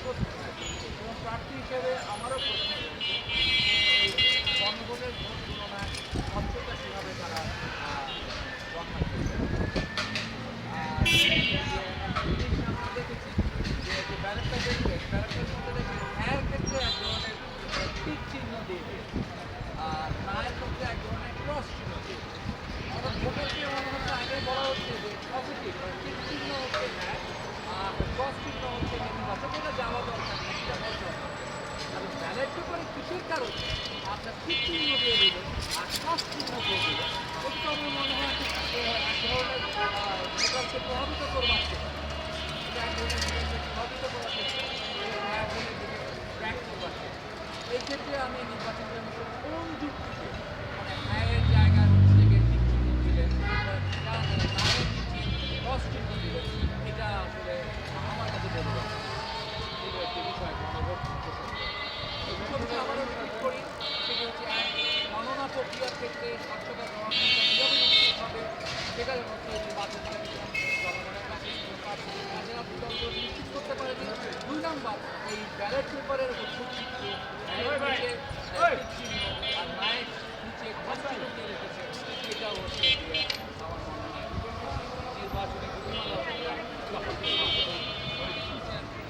প্রশ্ন থাকে এবং প্রার্থী হিসেবে আমারও প্রশ্ন রয়েছে এই গণভোটের ভোট তুলনায় স্বচ্ছতা কীভাবে তারা রক্ষা করবে। আর একটা জিনিস আমরা দেখেছি যে ব্যালটটা দেখবেন ব্যালটের মধ্যে দেখবেন হ্যাঁ ক্ষেত্রে এক ধরনের টিক চিহ্ন দিয়ে দিয়েছে আর নায়ের ক্ষেত্রে এক ধরনের ক্রস চিহ্ন দিয়ে দিয়েছে। অর্থাৎ ভোটারকে মনে হচ্ছে আগে বলা হচ্ছে যে পজিটিভ টিক চিহ্ন হচ্ছে হ্যাঁ আর ক্রস চিহ্ন হচ্ছে নেতিবাচক, এটা যাওয়া দরকার নেই, এটা বড় দরকার। আর ব্যালট পেপারে কিসের কারণে আপনার টিক চিহ্ন দিয়ে দেবেন আর ক্রস চিহ্ন দিয়ে দেবেন, এটা তো আমার মনে হয় এক ধরনের ভোটারকে প্রভাবিত করবার চেষ্টা, এটা এক ধরনের ভোটারকে প্রভাবিত করার চেষ্টা, এক ধরনের ট্র্যাক করবার চেষ্টা। এই ক্ষেত্রে আমি নির্বাচন কমিশন কোন যুক্তিতে মানে ন্যায়ের জায়গায় হচ্ছে গিয়ে টিক চিহ্ন দিলেন, নায়ের ক্রস চিহ্ন দিলেন, এটা আসলে আমার কাছে বলতে হবে এটা একটি বিষয় গণভোট প্রসঙ্গে। এই বিষয়টি আবারও রিপিট করি, সেটি হচ্ছে এক গণনা প্রক্রিয়ার ক্ষেত্রে স্বচ্ছতা জবাবদিহিতা কীভাবে নিশ্চিত হবে সেটা হচ্ছে নির্বাচন কমিশন জনগণের কাছে প্রার্থীদের কাজের বিতর্ক নিশ্চিত করতে পারেনি। ২ নম্বর এই ব্যালট পেপারের চিত্র চিহ্ন আর নায়ের নিচে ঘাসচিহ্ন দিয়ে রেখেছে, এটাও হচ্ছে আমার মনে হয় নির্বাচনী বিধিমালা